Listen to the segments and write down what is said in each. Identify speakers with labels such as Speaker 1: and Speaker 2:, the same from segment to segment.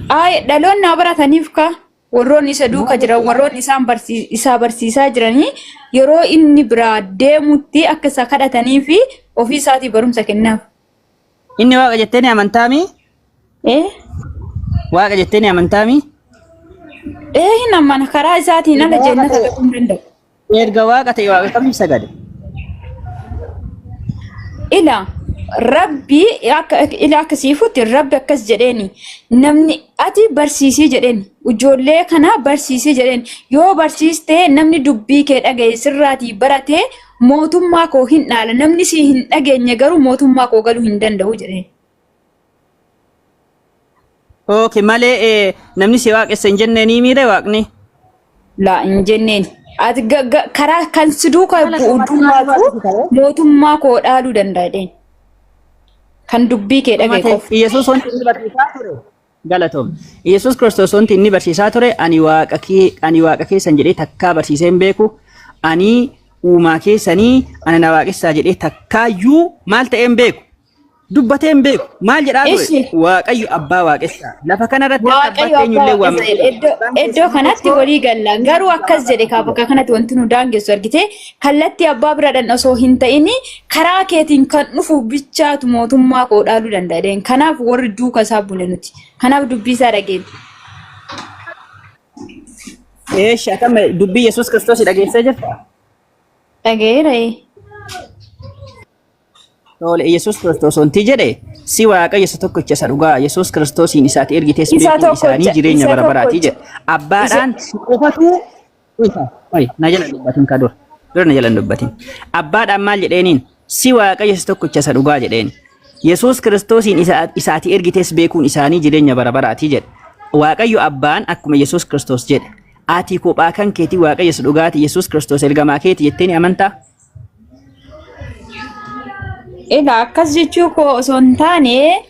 Speaker 1: Ay dhaloonni barataniif ka warroon isa duuka jiran warroon isaa barsiisaa jiranii yeroo inni biraa deemutti akka isa kadhatanii fi ofii isaatii barumsa kennaaf.
Speaker 2: Inni waaqa jettanii amantaami? Waaqa jettanii amantaami?
Speaker 1: Hin amana karaa isaatiin ala jannata dhaquu hin danda'u.
Speaker 2: Erga waaqa ta'e waaqa kamiif sagade?
Speaker 1: Ila Rabbi akka siifutti Rabbi akkas jedheeni namni ati barsiisii jedheeni ijoollee kana barsiisii jedheeni yoo barsiistee namni dubbii kee dhagaye sirraatii baratee mootummaa koo hin dhaala namni si hin dhageenye garuu mootummaa koo galuu hin danda'u jedheeni.
Speaker 2: Okay malee namni si waaqessa hin jenneenii miire waaqni?
Speaker 1: Laa hin jenneen ati karaa kan si duuka bu'uudummaatu mootummaa koo dhaaluu danda'een. Kan dubbii kee dhagaye qofa.
Speaker 2: Yesuus wanti inni barsiisaa ture galatoom. Yesuus Kiristoos wanti inni barsiisaa ture ani waaqa keessan jedhee takkaa barsiisee hin beeku. Ani uumaa keessanii ana na waaqessaa jedhee takkaayyuu maal ta'ee hin beeku. Dubbatee hin beeku. Maal jedhaa ture? Waaqayyo abbaa waaqessaa. Lafa kanarratti abbaa keenyullee waamne.
Speaker 1: Iddoo kanatti walii galla garuu akkas jedhe bakka kanatti wanti nu daangessu argite kallattii abbaa biraadhaan osoo hin ta'ini karaa keetiin kan dhufu bichaatu mootummaa koo dhaaluu danda'een. Kanaaf warri duuka isaa bule nuti. Kanaaf dubbii isaa dhageenya.
Speaker 2: Akkam dubbii Yesuus Kiristoos dhageessee jirta?
Speaker 1: Dhageera.
Speaker 2: Tole Yesuus Kiristoos wanti jedhe si waaqa Yesuus tokkicha isa dhugaa Yesuus Kiristoosiin isaati ergitees beekuu isaanii jireenya bara baraati jedhe. Abbaadhaan qofatu na jala dubbatin ka dura na jala dubbatin. Abbaadhaan maal jedheeniin si waaqa Yesuus tokkicha isa dhugaa jedheen. Yesuus Kiristoosiin isaati ergitees beekuun isaanii jireenya bara baraati jedhe. Waaqayyo abbaan akkuma Yesuus Kiristoos jedhe. Ati kophaa kan keetii waaqa Yesuus dhugaati Yesuus Kiristoos ergamaa keeti jettee ni amantaa?
Speaker 1: Ila akkas jechuu koo osoo hin taane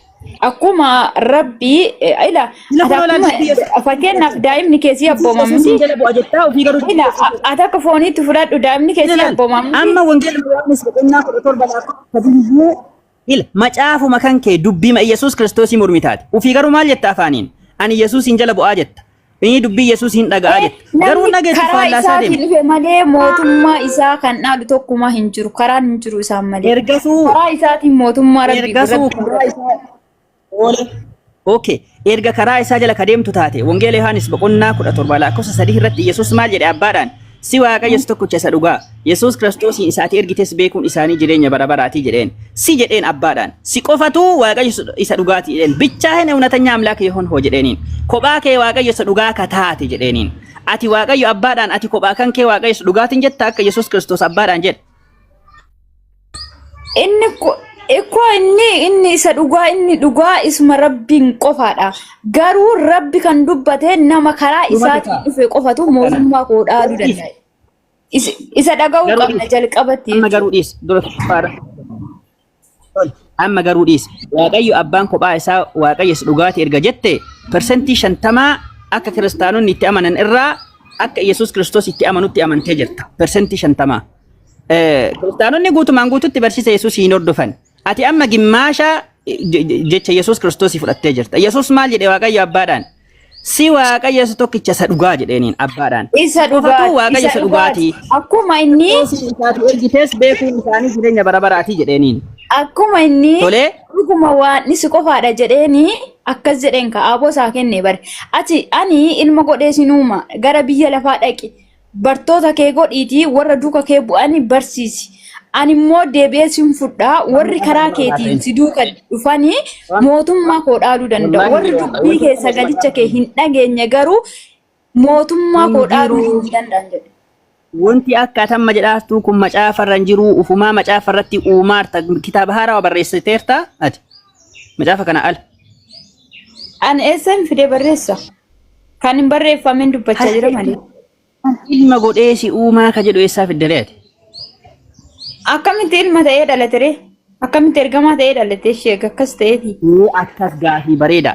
Speaker 1: akkuma Rabbi ila fakkeenyaaf daa'imni keessi abboomamuti. Ila ati akka fooniitti fudhadhu daa'imni keessi abboomamuti.
Speaker 2: Amma wangeela Yohaannis boqonnaa 17 ila macaafuma kan kee dubbii Yesuus Kiristoosii mormitaati. Ufii garuu maal jetta afaaniin? Ani Yesuusin jala bu'aa jetta. Inni dubbii Yesuusin dhaga'aa jetta. Garuu nageetti faallaasaa deema.
Speaker 1: Karaa isaatiin malee mootummaa isaa kan dhaalu tokkuma hin jiru. Karaan hin jiru isaan malee.
Speaker 2: Ergasuu
Speaker 1: karaa isaatiin mootummaa Rabbi
Speaker 2: Okay, erga karaa isaa jala kadeemtu taate wangeela Yohaannis boqonnaa 17 lakkoofsa 3 irratti Yesuus maal jedhe abbaadhaan si waaqa Yesuus tokkicha isa dhugaa Yesuus Kiristoosiin isaati ergitees beekuun isaanii jireenya bara baraati jedheen si jedheen abbaadhaan si qofatu waaqa isa dhugaati jedheen bichaaheen እውነተኛ አምላክ ይሆን ሆ jedheeniin kophaa kee waaqa Yesuus dhugaa ka taate jedheeniin ati waaqayyo abbaadhaan ati kophaa kan kee waaqa Yesuus dhugaatiin jetta akka Yesuus Kiristoos abbaadhaan jedhe
Speaker 1: inni isa dhugaa isuma Rabbiin qofaadha. Garuu Rabbi kan dubbate nama karaa isaatiin dhufe qofatu mootummaa koo dhaaluu danda'a. Isa dhaga'uu qabna jalqabatti.
Speaker 2: Amma garuu dhiis waaqayyo abbaan kophaa isaa waaqayyo dhugaati erga jette persentii 50 akka kiristaanonni itti amanan irraa akka Yesuus Kiristoos itti amanutti amantee jirta. Persentii 50. Kiristaanonni guutumaan guututti barsiisa Yesuus hin hordofan. Ati amma gimmaasha jecha Yesuus Kiristoos fudhattee jirta. Yesuus maal jedhe waaqayyo abbaadhaan? Si waaqa Yesuus tokkicha isa dhugaa jedheeniin abbaadhaan.
Speaker 1: Isa dhugaati.
Speaker 2: Waaqa Yesuus dhugaati.
Speaker 1: Akkuma inni
Speaker 2: isaati ergitees beekuun isaanii jireenya bara baraati jedheeniin.
Speaker 1: Akkuma inni
Speaker 2: tolee
Speaker 1: dhuguma waan isi qofaadha jedheeni akkas jedheen ka aboo isaa kenne bare. Ani ilma godhee sinuuma gara biyya lafaa dhaqi. Bartoota kee godhiitii warra duuka kee bu'anii barsiisi. Ani immoo deebi'ee sin fudhaa warri karaa keetiin si duuka dhufanii mootummaa koo dhaaluu danda'u. Warri dubbii kee sagalicha kee hin dhageenye garuu mootummaa koo dhaaluu hin danda'an jedhe.
Speaker 2: Wanti akka atamma jedhaatu kun macaafarra jiru ufumaa macaafarratti uumaarta kitaaba haaraa barreessiteerta ati macaafa kana al.
Speaker 1: Ani eessan fidee barreessa. Kan hin barreeffamin dubbachaa jira malee.
Speaker 2: Ilma godheesi uumaa ka jedhu eessaa fiddaleeti.
Speaker 1: Akkamitti ilma ta'ee dhalatere? Akkamitti ergamaa ta'ee dhalatee sheeka akkas ta'eeti?
Speaker 2: Akkas gaafii bareeda.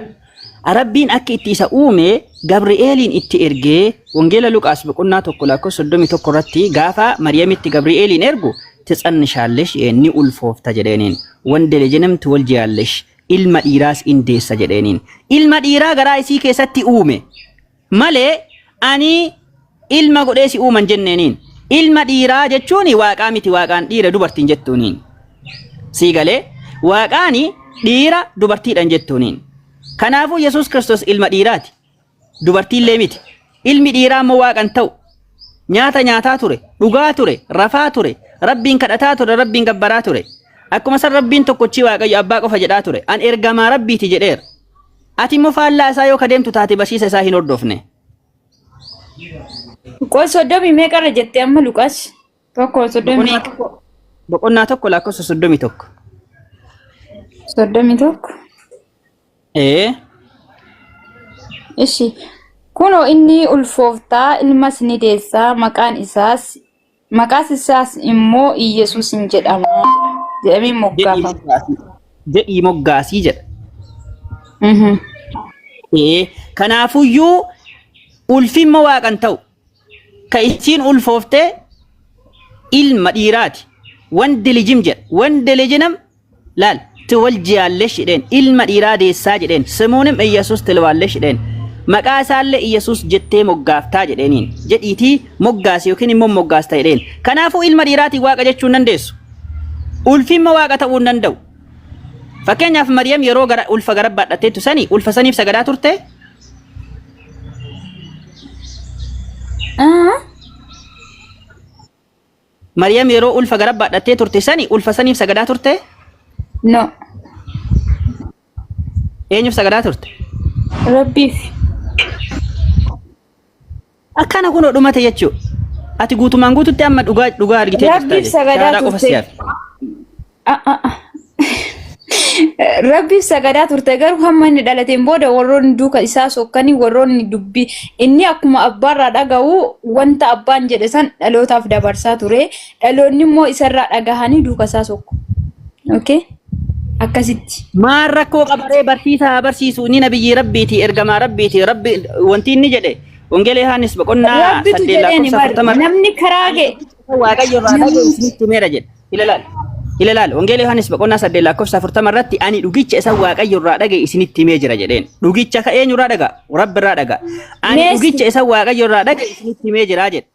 Speaker 2: Rabbiin akka itti isa uume Gabri'eeliin itti ergee wangeela Luqaas boqonnaa 1:31 irratti gaafa Maryamitti Gabri'eeliin ergu ትጸንሻለሽ inni ulfoofta jedheeniin wandele jenamti wal jaallesh ilma dhiiraas in deessa jedheeniin. Ilma dhiiraa garaa isii keessatti uume malee ani ilma godhee si uuman jenneeniin. Ilma dhiiraa jechuun waaqaa miti, waaqaan dhiira dubartiin jettuuniin. Sii galee waaqaani dhiira dubartiidhaan jettuuniin. Kanaafuu Yesuus Kiristoos ilma dhiiraati. Dubartiillee miti. Ilmi dhiiraa immoo waaqan ta'u. Nyaata nyaataa ture, dhugaa ture, rafaa ture, rabbiin kadhataa ture, rabbiin gabbaraa ture. Akkuma san rabbiin tokkochi waaqayyo abbaa qofa jedhaa ture. An ergamaa rabbiiti jedheera. Ati immoo faallaa isaa yoo kadeemtu taate barsiisa isaa hin hordofne.
Speaker 1: Qoy soddomii meeqarra jettee amma Luqaas? Tokko soddomii tokko.
Speaker 2: Boqonnaa tokko lakkoofsa 31.
Speaker 1: 31.
Speaker 2: Ishi.
Speaker 1: Kunoo inni ulfooftaa ilmas ni deessaa maqaas isaas immoo Iyesuus hin jedhama. Jedhamee moggaafama.
Speaker 2: Jedhii moggaasii jedha. Kanaafuyyuu ulfimma waaqan ta'u ka ittiin ulfooftee ilma dhiiraati. Wandi lijim jedha. Wandi lijinam laal tiwal jiyaallesh jedheen ilma dhiiraa deessaa jedheen sumuunim Iyesuus tilwaallesh jedheen. Maqaa isaallee Iyesuus jettee moggaaftaa jedheeniin. Jedhiitii moggaasi yookiin immoo moggaasta jedheen. Kanaafuu ilma dhiiraati waaqa jechuu hin dandeessu. Ulfimma waaqa ta'uu hin danda'u. Fakkeenyaaf Maryam yeroo ulfa gara baadhatteettu sani ulfa saniif sagadaa turte. Maryam yeroo ulfa gara baadhattee turte sani ulfa saniif sagadaa turte?
Speaker 1: No.
Speaker 2: Eenyuuf sagadaa turte?
Speaker 1: Rabbiif.
Speaker 2: Akkana kun dhumate jechuudha. Ati guutumaan guututti amma dhugaa argitee jirta.
Speaker 1: Rabbiif sagadaa turte. Rabbiif sagadaa turte garuu hamma inni dhalateen booda warroonni duuka isaa sokkanii warroonni dubbii inni akkuma abbaarraa dhaga'u wanta abbaan jedhe san dhalootaaf dabarsaa ture. Dhaloonni immoo isarraa dhagahanii duuka isaa sokku. Okay? Akkasitti.
Speaker 2: Maal rakkoo qabaree barsiisaa barsiisu inni nabiyyi rabbiiti ergamaa rabbiiti rabbi wanti inni jedhe wangeela Yohaannis boqonnaa 8
Speaker 1: namni karaa ga'e
Speaker 2: waaqayyo irraa dhaga'e isinitti himeera jedhe. Ilaalaal wangeela Yohaannis boqonnaa 8:40 irratti ani dhugicha isa waaqayyo irraa dhaga'e isinitti himee jira jedheen. Dhugicha ka eenyu irraa dhaga'a? Rabbi irraa dhaga'a. Ani dhugicha isa waaqayyo irraa dhaga'e isinitti himee jira jedhe.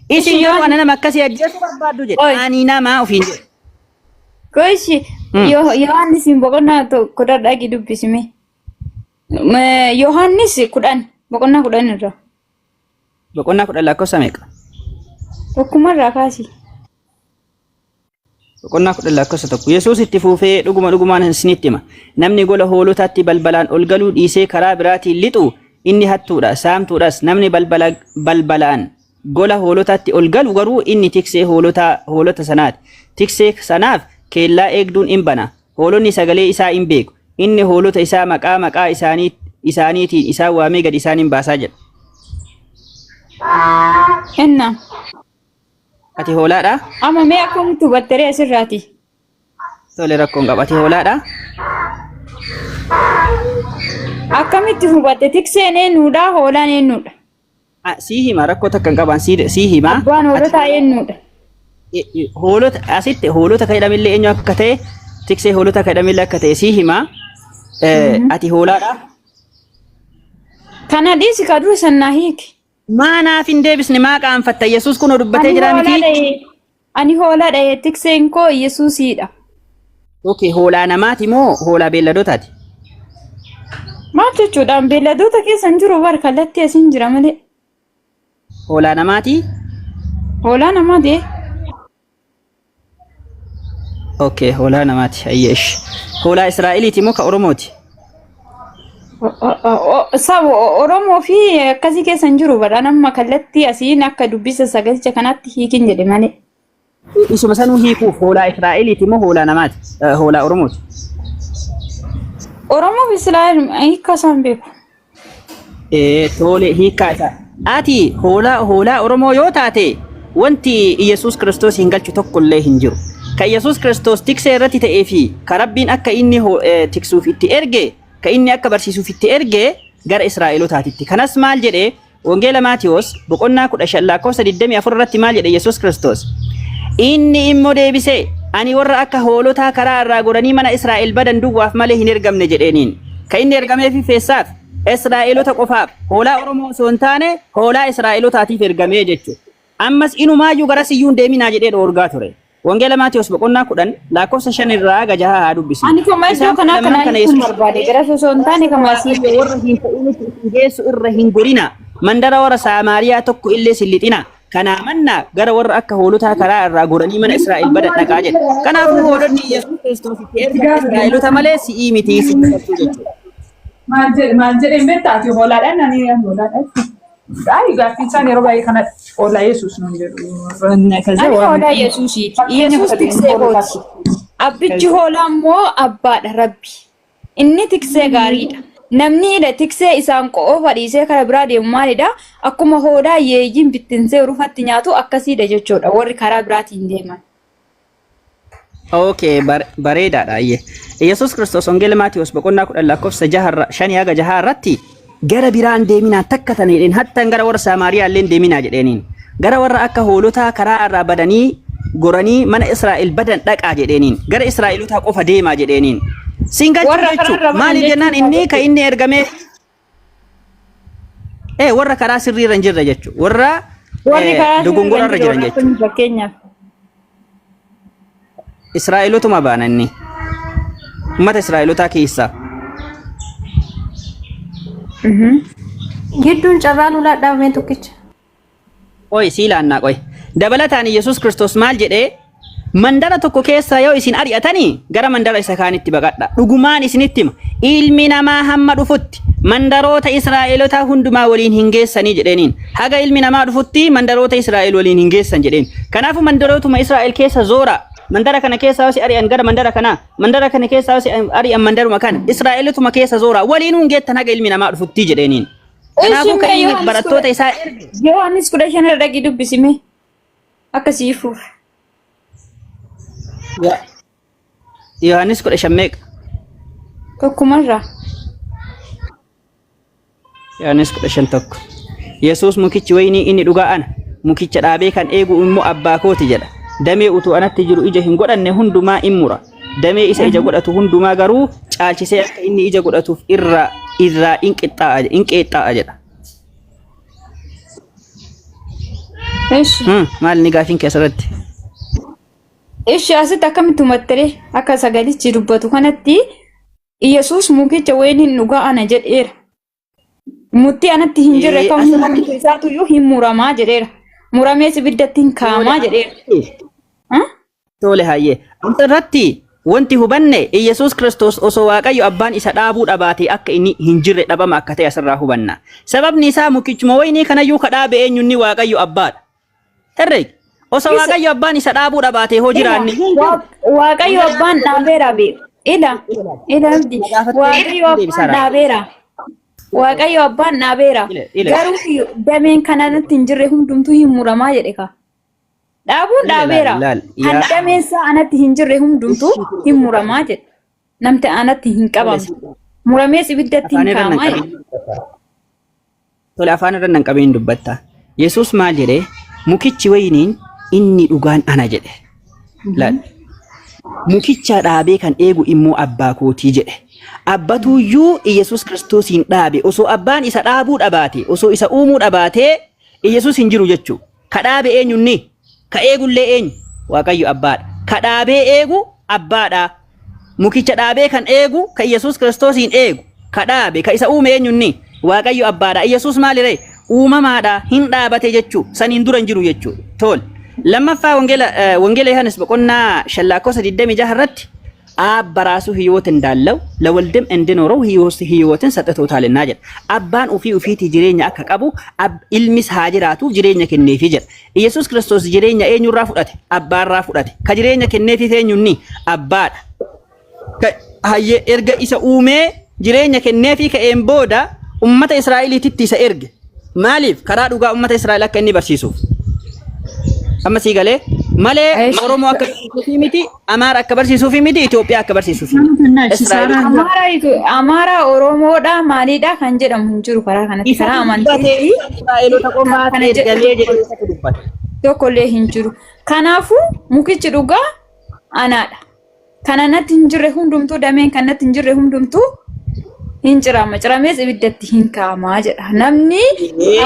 Speaker 2: Isin yeroo ana nama akkasii ajjeesuu barbaaddu jedhe. Ani nama ofiin jedhe.
Speaker 1: Koishi Yohaannis boqonnaa kudhan dhaqi dubbisime. Yohaannis boqonnaa 10 irra.
Speaker 2: Boqonnaa 10 lakkoofsa meeqa?
Speaker 1: Tokkumarraa kaasi.
Speaker 2: Boqonnaa 10 lakkoofsa tokko. Yesuus itti fuufee dhugumaan isinitti hima. Namni gola hoolotaatti balbalaan ol galuu dhiisee karaa biraatiin lixu inni hattuudha, saamtuudhas. Namni balbalaan gola hoolotaatti ol galu garuu inni tiksee hoolota sanaati. Tiksee sanaaf keellaa eegduun in bana. Hoolonni sagalee isaa in beeku. Inni hoolota isaa maqaa isaaniitiin isaan waamee gad isaan hin baasaa jedha.
Speaker 1: Enna.
Speaker 2: Ati hoolaadha?
Speaker 1: Amma mee akkamitti hubattere asirraati?
Speaker 2: Tole rakkoon qaba. Ati hoolaadha?
Speaker 1: Akkamitti hubatte tikseen eenyuudha hoolaan eenyuudha?
Speaker 2: Sii hima rakkoo takka hin qaban sii hima.
Speaker 1: Abbaan hoolotaa eenyuudha?
Speaker 2: Hoolota asitti hoolota kadhamillee eenyu akka ta'e tiksee hoolota kadhamillee akka ta'e sii hima. Ati hoolaadha?
Speaker 1: Kana dhiisi ka dura sannaa hiiki.
Speaker 2: Maanaaf hin deebisne maa qaanfatta Yesuus kun dubbatee jira miti?
Speaker 1: Ani hoolaadha tikseen koo Yesuusiidha.
Speaker 2: Okay, hoolaa namaati moo hoolaa beelladotaati?
Speaker 1: Maal jechuudhaan beelladota keessa hin jiru bar kallattii asiin jira malee.
Speaker 2: Hoolaa namaati?
Speaker 1: Hoolaa namaati.
Speaker 2: Okay, hoolaa namaati. Ayyeesh. Hoolaa Israa'eliiti moo ka Oromooti?
Speaker 1: Saba Oromoo fi akkasii keessa hin jiru bara nama kallattii asiin akka dubbisa sagalicha kanatti hiikin jedhe malee.
Speaker 2: Isuma sanuu hiikuuf hoolaa Israa'eliiti moo hoolaa namaati? Hoolaa Oromooti?
Speaker 1: Oromoo fi Israa'el hiikkaa isaan beeku.
Speaker 2: Tole hiikkaa isaa. Ati hoolaa Oromoo yoo taate wanti Iyesuus Kiristoos hin galchu tokkollee hin jiru. Ka Iyesuus Kiristoos tiksee irratti ta'ee fi ka Rabbiin akka inni tiksuuf itti erge ka inni akka barsiisuuf itti erge gara Israa'elotaatitti. Kanas maal jedhee wangeela Maatiyos boqonnaa 15 lakkoofsa 24 irratti maal jedhe Iyesuus Kiristoos? Inni immoo deebisee ani warra akka hoolotaa karaa irraa goranii mana Israa'el badan duwwaaf malee hin ergamne jedheeniin. Ka inni ergamee fi feessaaf Israa'elota qofaaf hoolaa Oromoo osoo hin taane hoolaa Israa'elotaatiif ergamee jechuudha. Ammas inumaayyuu gara siyyuun deeminaa jedhee dhoorgaa ture. Wangeela Maatiyos boqonnaa 10 lakkoofsa 5 irraa haga 6 haa dubbisnu.
Speaker 1: Ani kuma iddoo kana hin barbaade gara osoo hin taane kamaasii
Speaker 2: warra hin ta'in geessu irra hin gorina. Mandara warra Saamaariyaa tokko illee sillixina. Kana manna gara warra akka hoolotaa karaa irraa goranii mana Israa'el badan dhaqaa jedha. Kanaafuu hoolonni Yesuus Kiristoos itti erga Israa'elota malee si'ii miti si'ii jechuudha.
Speaker 3: Maal jedhee beektaati hoolaadhaan ani hoolaadhaan. Gaarii gaaffii isaan yeroo baay'ee kana hoolaa Yesuus nuun jedhu.
Speaker 1: Ani hoolaa Yesuusiiti. Yesuus tiksee kooti. Abbichi hoolaa immoo abbaadha Rabbi. Inni tiksee gaariidha. Namni tiksee isaan qofa dhiisee kara biraa deemu maalidha? Akkuma hoolaa yeeyyiin bittinsee rufatti nyaatu akkasiidha jechuudha warri karaa biraatiin deeman.
Speaker 2: Okay, bareedaadha iyyee. Yesuus Kiristoos Wangeela Maatiyos boqonnaa 10 lakkoofsa 5 haga 6 irratti gara biraan deeminaa takka tanedheen hattan gara warra Saamaariyaa illee deeminaa jedheeniin. Gara warra akka hoolotaa karaa irraa badanii goranii mana Israa'el badan dhaqaa jedheeniin. Gara Israa'elotaa qofa deemaa jedheeniin. Singachu jechuudha. Maali jennaan inni ka inni ergamee warra karaa sirriirra hin jirre jechuudha. Warra dogongorarra jiran jechuudha.
Speaker 1: Fakkeenyaaf
Speaker 2: Israa'elotuma baana inni. Ummata Israa'elotaa keessaa.
Speaker 4: Gidduun carraan ulaa dhaabamee tokkicha.
Speaker 2: Qoy siilaannaa qoy. Dabalataan Yesuus Kiristoos maal jedhee mandara tokko keessa yoo isin ari'atanii gara mandara isa kaanitti baqadha. Dhugumaan isinitti hima. Ilmi namaa hamma dhufutti mandaroota Israa'elotaa hundumaa waliin hin geessanii jedheeniin. Haga ilmi namaa dhufutti mandaroota Israa'el waliin hin geessan jedheen. Kanaafuu mandarootuma Israa'el keessa zoora. Mandara kana keessa yoo si ari'an gara mandara kana. Mandara kana keessa yoo si ari'an mandaruma kana. Israa'elotuma keessa zoora. Waliin hin geettan haga ilmi namaa dhufutti jedheeniin. Kanaafuu kan inni barattoota isaa erge.
Speaker 1: Yohaannis 15 irra dubbisime akkasiifuuf.
Speaker 2: Yohaannis 15 meeqa?
Speaker 1: Tokkumarraa.
Speaker 2: Yohaannis 15 Yesuus mukichi waynii inni dhugaa ana. Mukicha dhaabee kan eegu immoo abbaa kooti jedha. Damee utuu anatti jiru ija hin godhanne hundumaa in mura. Damee isa ija godhatu hundumaa garuu caalchisee akka inni ija godhatuuf irraa in qixxaa'a jedha. Maal ni gaafin keessatti?
Speaker 1: Ishi asitti akkamitti hubattee akka sagalichi dubbatu kanatti Yesuus mukicha wayniin dhugaa ana jedheera. Mutti anatti hin jirre kan mukicha isaatu iyyuu hin muramaa jedheera. Muramees ibiddatti hin kaa'amaa jedheera.
Speaker 2: Tole hayyee. Asirratti wanti hubanne Yesuus Kiristoos osoo Waaqayyo abbaan isa dhaabuu dhabaate akka inni hin jirre dhabama akka ta'e asirraa hubanna. Sababni isaa mukichuma waynii kanayyuu kadhaabe eenyunni Waaqayyo abbaadha. Herreeg. Osoo Waaqayyo abbaan isa dhaabuu dhabaate hoo jiraanne.
Speaker 1: Waaqayyo abbaan dhaabeera beeku. Abdi. Waaqayyo abbaan dhaabeera. Waaqayyo abbaan dhaabeera. Garuu dameen kanatti hin jirre hundumtuu hin muramaa jedhe ka. Dhaabuun dhaabeera. Kan dameen isaa anatti hin jirre hundumtuu hin muramaa jedhe. Namni anatti hin qabamu. Muramees ibiddatti hin kaa'amaa jedhe.
Speaker 2: Tole afaan irra nan qabeen dubbatta. Yesuus maal jedhee mukichi wayniin inni dhugaan ana jedhe. Mukicha dhaabee kan eegu immoo abbaa kootii jedhe. Abbatuuyyuu Yesuus Kiristoosiin dhaabe osoo abbaan isa dhaabuu dhabaate osoo isa uumuu dhabaate Yesuus hin jiru jechuu. Ka dhaabe eenyunni? Ka eegullee eenyu? Waaqayyo abbaadha. Ka dhaabee eegu abbaadha. Mukicha dhaabee kan eegu ka Yesuus Kiristoosiin eegu. Ka dhaabe ka isa uume eenyunni? Waaqayyo abbaadha. Yesuus maaliree? Uumamaadha. Hin dhaabate jechuu. Saniin dura hin jiru jechuu. Tol. Lammaffaa wangeela Yohaannis boqonnaa 26 irratti አብ ራሱ ህይወት እንዳለው ለወልድም እንድኖረው ህይወትን ሰጥቶታልና ጀ አባን ኡፊቲ ጅሬኛ አከቀቡ ኢልሚስ ሃጅራቱ ጅሬኛ ከኔፊ ጀ ኢየሱስ ክርስቶስ ጅሬኛ ኤኙ ራፉዳት አባን ራፉዳት ከጅሬኛ ከኔፊ ተኙኒ አባድ ከሀየ ኤርገ ኢሰ ኡሜ ጅሬኛ ከኔፊ ከኤምቦዳ ኡመተ እስራኤል ትቲሰ ኤርገ ማሊፍ ከራ ዱጋ ኡመተ እስራኤል ከኒ በርሲሱ amma sigale male oromo akka miti amara akka barsiisuu fi miti Itoophiyaa akka barsiisuu fi
Speaker 1: amara oromoodha maalidha kan jedhamu hin jiru karaa kanatti karaa amantii
Speaker 2: Israa'eelota qomaa kan ergalee jedhee dubbata
Speaker 1: tokkollee hin jiru kanaafu mukichi dhugaa anaadha. Kana natti hin jirre hundumtuu dameen kan natti hin jirre hundumtuu hin cirama. Ciramees ibiddatti hin kaa'amaa jedha. Namni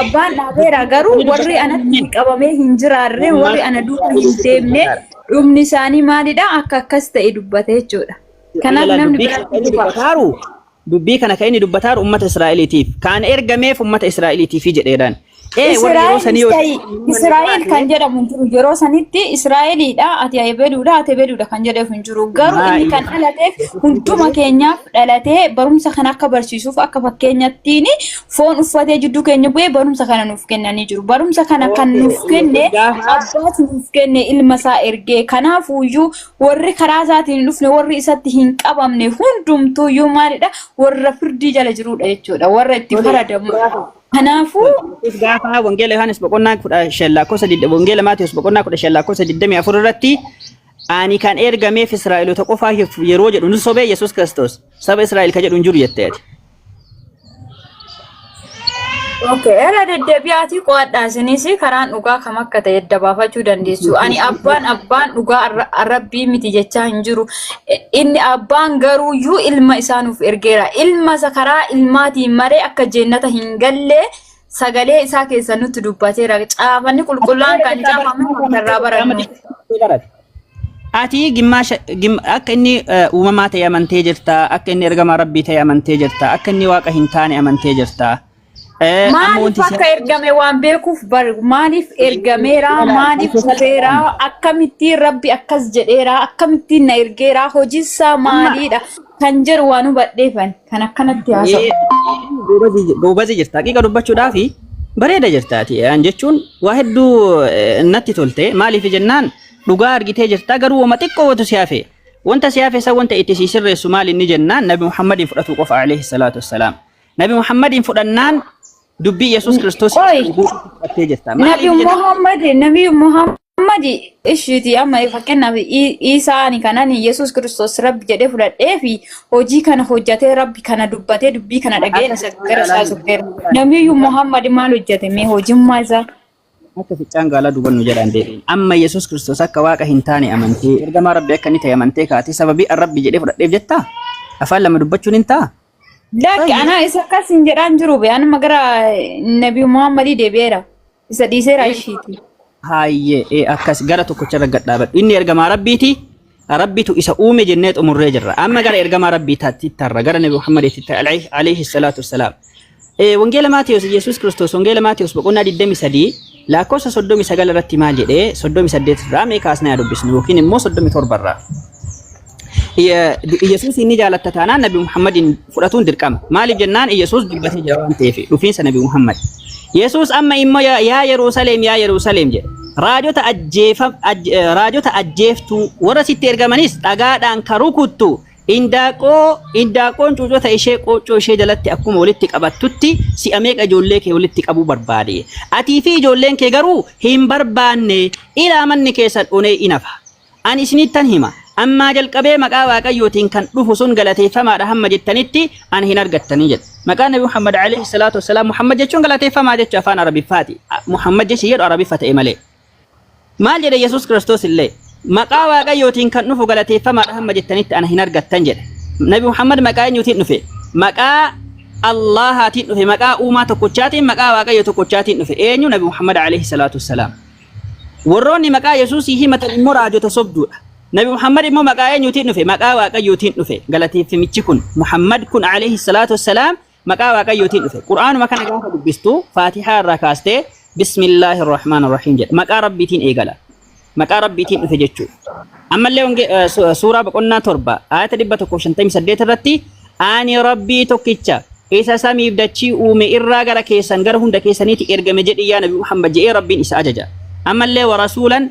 Speaker 1: abbaan dhaabeera garuu warri anatti qabamee hin jiraarre warri ana duuba hin deemne dhumni isaanii maalidha akka akkas ta'e dubbate jechuudha. Kanaaf namni biraa
Speaker 2: dubbii kana kan inni dubbataaru ummata Israa'eliitiif kan ergameef ummata Israa'eliitiif jedheedhaan.
Speaker 1: Israa'el kan jedhamu jiru yeroo sanitti Israa'eliidha ati beduudha kan jedhamu hin jiru garuu inni kan dhalateef hunduma keenyaaf dhalatee barumsa kana akka barsiisuuf akka fakkeenyattiin foon uffatee jidduu keenya bu'ee barumsa kana nuuf kennanii jiru barumsa kana kan nuuf kenne abbaatu nuuf kenne ilma isaa ergee kanaafuyyuu warri karaa isaatiin dhufne warri isatti hin qabamne hundumtuuyyuu maalidha warra firdii jala jirudha jechuudha warra itti faradamu. Kanaafuu
Speaker 2: gaafa wangeela Yohaannis boqonnaa 10 lakkoofsa 20 wangeela Maatiyus boqonnaa 10 lakkoofsa 24 irratti ani kan ergameef Israa'eloota qofaaf yeroo jedhu nu sobee Yesuus Kiristoos saba Israa'el ka jedhu hin jiru jetteeti.
Speaker 1: Okay, era deddeebi'aatii qo'adhaa isinis karaan dhugaa kam akka ta'e dabaafachuu dandeessu. Ani abbaan dhugaa Rabbii miti jechaa hin jiru. Inni abbaan garuuyyuu ilma isaa nuuf ergeera. Ilma isa karaa ilmaatiin maree akka jennata hin galle sagalee isaa keessa nutti dubbateera. Caafanni qulqullaan kan caafame irraa baranne.
Speaker 2: Ati akka inni uumamaa ta'e amantee jirta, akka inni ergamaa Rabbii ta'e amantee jirta, akka inni waaqa hin taane amantee jirta.
Speaker 1: Maaliif akka ergame waan beekuuf maaliif ergameera maaliif dhufeera akkamittiin Rabbi akkas jedheera akkamittiin na ergeera hojiisaa maaliidha kan jedhu waan hubadheefan kan akkanatti haasa'u.
Speaker 2: Goobazii jirta haqiiqa dubbachuudhaaf bareeda jirtaati jechuun waa hedduu natti tolte maaliif jennaan dhugaa argitee jirta garuu wama xiqqoo watu siyaafe wanta siyaafe isa wanta itti sirreessu maali inni jennaan Nabi Muhammadin fudhatu qofa alayhi salaatu wassalaam. Nabi Muhammadin fudhannaan dubbii Yesuus Kiristoos fudhattee jirta.
Speaker 1: Nabi Muhammad ishiti amma fakkeenyaaf Isaani kanani Yesuus Kiristoos Rabbi jedhee fudhadhee fi hojii kana hojjetee Rabbi kana dubbatee dubbii kana dhageen gara isaa sukkeera. Nabi Muhammad maal hojjete mee hojimmaa isaa?
Speaker 2: Akka ficcaan gaalaa dubannu jedhan deebiin. Amma Yesuus Kiristoos akka waaqa hin taane amantee ergamaa Rabbi akka inni ta'e amantee kaatee sababii Rabbi jedhee fudhadheef jettaa? Afaan lama dubbachuun hin ta'a?
Speaker 1: Laki ana isa kasin jedhan jiru be ana magara Nabi Muhammad deebi'eera isa dhiiseera ishiiti.
Speaker 2: Hayyee akkas gara tokkocha gadhaabadhu inni ergamaa Rabbiiti Rabbitu isa uume jennee xumurree jirra amma gara ergamaa Rabbiitti tarra gara Nabi Muhammaditti alayhi salaatu wassalaam. Wangeela Maatiyus Yesuus Kiristoos wangeela Maatiyus boqonnaa 23 lakkoofsa 39 irratti maal jedhee 38 irraa mee kaasnaa dubbisnu yookiin immoo 37 irraa. Yesuus inni jaalatta taanaan Nabi Muhammadin fudhatuun dirqama. Maaliif jennaan Yesuus dubbatee jira waan ta'eef dhufiinsa Nabi Muhammad. Yesuus amma immoo yaa Yerusaalem jedhe. Raajota ajjeeftuu warra sitti ergamanis dhagaadhaan karukuttu indaaqoon cuucota ishee qooccoo ishee jalatti akkuma walitti qabattutti si'a meeqa ijoollee kee walitti qabuu barbaade. Atii fi ijoolleen kee garuu hin barbaanne ilaa manni keessan onee inafa. Ani isinittan hima. Amma jalqabee maqaa waaqayyootiin kan dhufu sun galateeffamaadha hamma jettanitti an hin argattanii jedha. Maqaan Nabi Muhammad alayhi salaatu wassalaam Muhammad jechuun galateeffamaa jechuun afaan Arabiffaati. Muhammad jechi jedhu Arabiffa ta'e malee. Maal jedhe Yesuus Kiristoos illee maqaa waaqayyootiin kan dhufu galateeffamaadha hamma jettanitti an hin argattan jedha. Nabi Muhammad maqaa eenyuutiin dhufe? Maqaa Allahaatiin dhufe maqaa uumaa tokkochaatiin maqaa waaqayyoo tokkochaatiin dhufe eenyu Nabi Muhammad alayhi salaatu wassalaam. Warroonni maqaa Yesuusii himatan immoo raajota sobduudha. Nabi Muhammad immoo maqaa eenyuutiin dhufe maqaa waaqayyootiin dhufe galateeffamichi kun Muhammad kun alayhi salaatu wassalaam maqaa waaqayyootiin dhufe quraanuma kana gaafa dubbistu Faatihaa irraa kaastee bismillaahir rahmaanir rahiim jedha maqaa rabbiitiin eegala maqaa rabbiitiin dhufe jechuudha ammallee suuraa boqonnaa 7 ayata 158 irratti ani rabbii tokkicha isa samiif dachii uume irraa gara keessan gara hunda keessaniiti ergame jedhi yaa Nabi Muhammad jedhee rabbiin isa ajaja ammallee wa rasuulan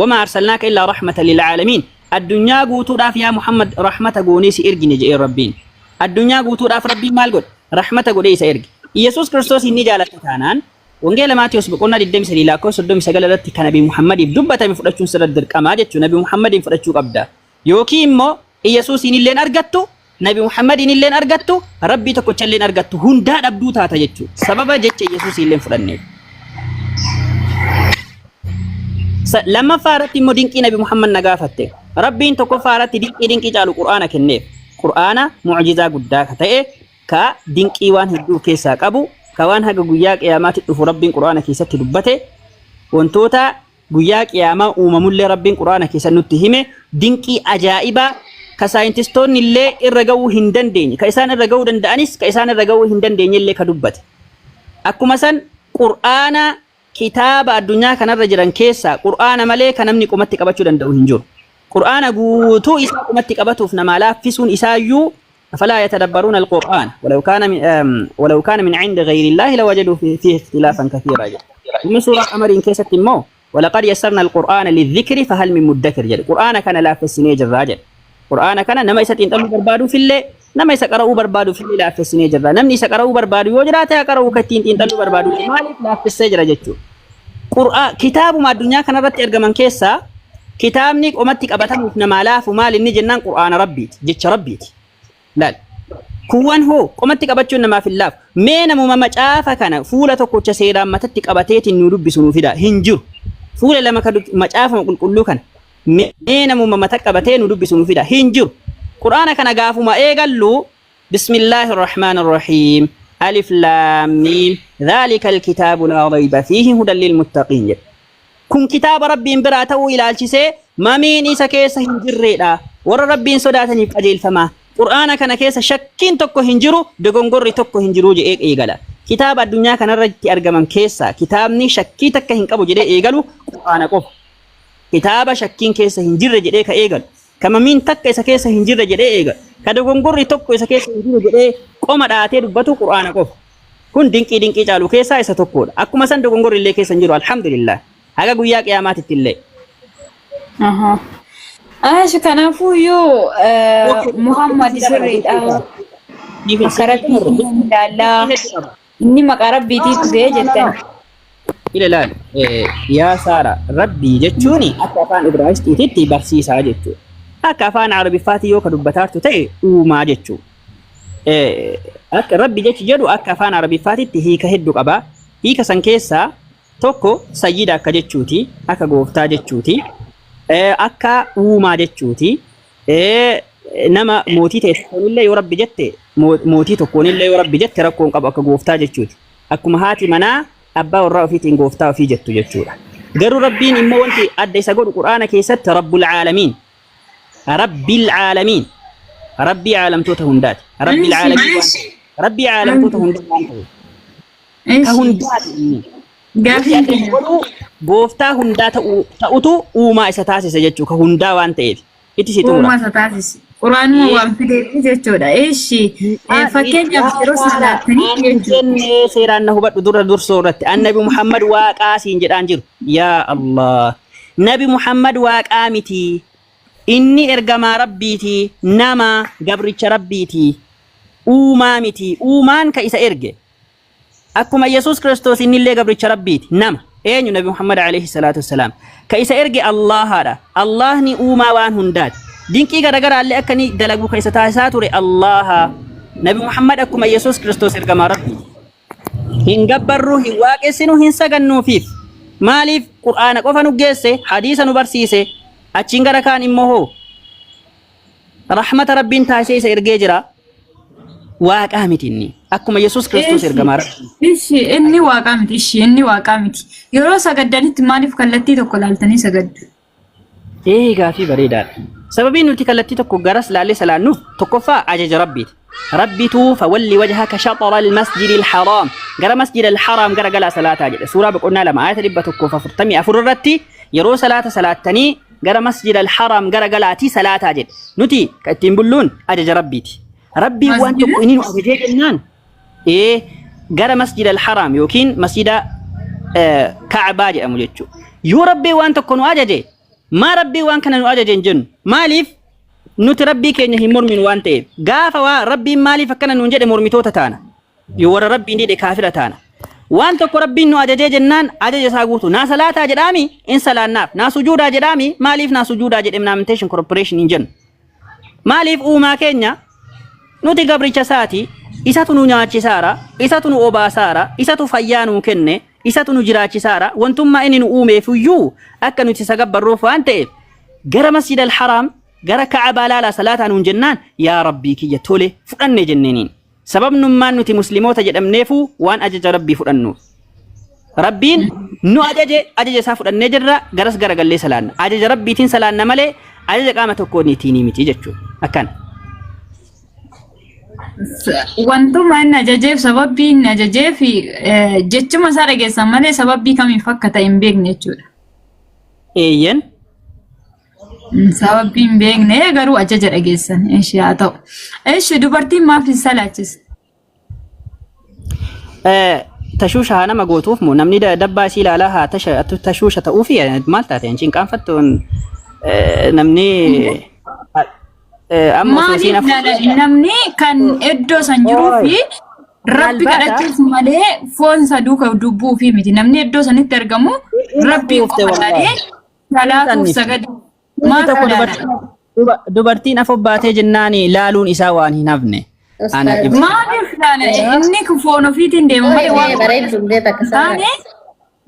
Speaker 2: وما أرسلناك إلا رحمة للعالمين الدنيا قوتو داف يا محمد رحمة قونيسي إرجي نجئ ربين الدنيا قوتو داف ربي مال قد رحمة قونيسي إرجي يسوس كريستوس إني جالت تانان وانجيل ماتيوس بقولنا للدم سليلاكو صدوم سجلت كان نبي محمد دبته من فرشون سرد كما جت نبي محمد فرشوا قبدا يوكي مو يسوس إني لين أرجتو نبي محمد إني لين أرجتو ربي تكوتش لين أرجتو هندا أبدو تاتا جتو سبب جت يسوس إني لين فرني لما فارت مدينك نبي محمد نجافته rabbiin tokkoffaa irratti dinqii caalu qur'aana kenneef. Qur'aana mu'jizaa guddaa ka ta'e ka dinqii waan hedduu keessaa qabu ka waan haga guyyaa qiyaamaatti dhufu rabbiin qur'aana keessatti dubbate wantoota guyyaa qiyaamaa uumamullee rabbiin qur'aana keessa nutti hime dinqii ajaa'ibaa ka saayintistoonni illee irra ga'uu hin dandeenye ka isaan irra ga'uu danda'anis ka isaan irra ga'uu hin dandeenye illee ka dubbate. Akkuma san qur'aana kitaaba addunyaa kanarra jiran keessaa qur'aana malee kan namni qomatti qabachuu danda'u hin jiru. Qur'aana guutuu isaa qomatti qabatuuf nama laaffisuun isaayyuu afalaa yatadabbaruuna alqur'aan walau kaana min cindi gayri illaahi lawajaduu fiihi ikhtilaafan kathiiraa jedha. Inni suuraa qamariin keessatti immoo walaqad yassarna alqur'aana lidhikri fahal min muddakir jedha. Qur'aana kana laaffisnee jirraa jedha. Qur'aana kana nama isa xiinxaluu barbaaduufillee nama isa qara'uu barbaaduufillee laaffisnee jirra. Namni isa qara'uu barbaadu yoo jiraate haa qara'uu ka ittiin xiinxaluu barbaadu maaliif laaffisee jira jechuudha. Kitaabuma addunyaa kanarratti argaman keessaa kitaabni qomatti qabatamuuf nama laafu maal inni jennaan qur'aana rabbiiti jecha rabbiiti. Laal kuwwan hoo qomatti qabachuun namaaf hin laafu. Mee namuma macaafa kana fuula tokkocha seeraan matatti qabateetiin nu dubbisu nu fida hin jiru. Fuula lama ka macaafa qulqulluu kana mee namuma mata qabatee nu dubbisu nu fida hin jiru. Qur'aana kana gaafuma eegallu bismillahir rahmanir rahim alif lam mim dhalikal kitaabu la rayba fiihi hudan lil muttaqiin jedha. Kun kitaaba rabbiin biraa ta'uu ilaalchisee mamiin isa keessa hin jirreedha. Warra rabbiin sodaataniif qajeelfama. Qur'aana kana keessa shakkiin tokko hin jiru, dogongorri tokko hin jiru jedhee eegala. Kitaaba addunyaa kanarratti argaman keessa kitaabni shakkii takka hin qabu jedhee eegalu Qur'aana qofa. Kitaaba shakkiin keessa hin jirre jedhee ka eegalu. Ka mamiin takka isa keessa hin jirre jedhee eegalu. Ka dogongorri tokko isa keessa hin jiru jedhee qoma dhaatee dubbatu Qur'aana qofa. Kun dinqii caalu keessaa isa tokkodha. Akkuma san dogongorri illee keessa hin jiru alhamdulillah. Haga guyyaa qiyaamaatitti illee.
Speaker 1: Ashi kanaafuu yoo Muhammad sirriidha. Akkaratti ilaallaa inni maqaa rabbiitii dhufee jettan.
Speaker 2: Ilaal yaa Saara rabbii jechuun akka afaan Ibraayisxiititti barsiisaa jechuudha. Akka afaan Arabiffaatti yoo ka dubbataartu ta'e uumaa jechuudha. Akka rabbi jechi jedhu akka afaan Arabiffaatitti hiika hedduu qaba. Hiika san keessaa tokko sayyida akka jechuuti, akka gooftaa jechuuti, akka uumaa jechuuti, nama mootii ta'e tokkoonillee yoo rabbi jette mootii tokkoonillee yoo rabbi jette rakkoon qabu akka gooftaa jechuuti. Akkuma haati manaa abbaa warraa ofiitiin gooftaa ofii jettu jechuudha. Garuu rabbiin immoo wanti adda isa godhu Qur'aana keessatti rabbul caalamiin, rabbil caalamiin, rabbii caalamtoota hundaati. Rabbil caalamiin waan ta'eef, rabbii caalamtoota hundaa waan ta'eef, ka hundaati. Gaaffii gooftaa hundaa ta'utu uumaa isa taasisa jechuu ka hundaa waan ta'eef itti si xumura. Uumaa isa taasisa. Quraanuma waan fideefi jechuudha. Eeshi fakkeenyaaf yeroo salaatanii seeraan na hubadhu dursoo irratti annabi Muhammad waaqaa siin jedhaan jiru. Yaa Allah. Nabi Muhammad waaqaa miti. Inni ergamaa rabbiiti. Nama gabricha rabbiiti. Uumaa miti. Uumaan ka isa erge. Akkuma Yesuus Kiristoos innillee gabricha rabbiiti nama eenyu Nabi Muhammad alayhi salaatu wassalaam ka isa erge Allahadha. Allahni uumaa waan hundaati. Dinqii garaagaraallee akka ni dalagu ka isa taasisaa ture Allaha. Nabi Muhammad akkuma Yesuus Kiristoos ergamaa rabbiiti. Hin gabbarru, hin waaqessinu, hin sagannuufiif. Maaliif Qur'aana qofa nu geesse, hadiisa nu barsiise, achiin gara kaan immoo hoo rahmata rabbiin taasisee isa ergee jira. Waaqaa miti inni akkuma Yesuus Kiristoos ergamaa rabbi.
Speaker 1: Inni waaqaa miti. Inni waaqaa miti. Yeroo sagaddanitti maaliif kallattii tokko laaltanii sagaddu?
Speaker 2: Gaaffii bareedaadha. Sababiin nuti kallattii tokko garas laallee salaannuuf tokkoffaa ajaja rabbiiti. Rabbitu fawalli wajhaka shaxara almasjidi alharam. Gara masjida alharam gara galaa salaataa jedhe. Suuraa boqonnaa 2 ayata 144 irratti yeroo salaata salaattanii gara masjida alharam gara galaatii salaataa jedhe. Nuti ka ittiin bulluun ajaja rabbiiti. Rabbii waan tokko inni nu ajajee jennaan gara masjida alharam yookiin masjida Ka'baa jedhamu jechuudha. Yoo rabbii waan tokko nu ajaje maa rabbii waan kana nu ajaje hin jennu maaliif nuti rabbii keenya hin morminu waan ta'eef gaafa waa rabbiin maaliif akkana nuun jedhe mormitoota taana yoo warra rabbiin dide kaafira taana. Waan tokko rabbiin nu ajajee jennaan ajaja isaa guutu naa salaataa jedhaami in salaannaaf naa sujuudaa jedhaami maaliif naa sujuudaa jedhe Imnaamentation Corporation hin jennu. Maaliif uumaa keenya nuti gabricha isaati isatu nu nyaachisaara isatu nu obaasaara isatu fayyaa nuu kenne isatu nu jiraachisaara wantummaa inni nu uumeefiyyuu akka nuti sagabbarruuf waan ta'eef gara masjid al-haram gara ka'aba laala salaataan hun jennaan yaa rabbii kiyya tole fudhanne jenneeniin sababnummaan nuti musliimoota jedhamneefu waan ajaja rabbii fudhannuuf rabbiin nu ajaja isaa fudhannee jirra garas garagallee salaanna ajaja rabbiitiin salaanna malee ajaja qaama tokkooniitiin miti jechuudha akkana.
Speaker 1: Wantuma inni ajajeef sababbii inni ajajeef jechuma isaa dhageessan malee sababbii kamiif akka ta'e hin beekne jechuudha.
Speaker 2: Eeyyan.
Speaker 1: Sababbii hin beekne garuu ajaja dhageessan eeshi haa ta'u. Eeshi dubartiin maaf hin salaachise?
Speaker 2: Tashuusha haa nama gootuuf moo namni dabbaa isii ilaalaa haa tashuusha ta'uufi maal taate achiin qaanfattuun namni
Speaker 1: namni kan iddoo san jiruu fi rabbi kadhachuuf malee foon isa duuka dubbuu fi miti namni iddoo sanitti argamu rabbi qofaadhee salaatuuf sagadu.
Speaker 2: Dubartiin afobbaatee jennaan laaluun isaa waan hin hafne.
Speaker 1: Maaliif laala inni foon ofiitiin deema malee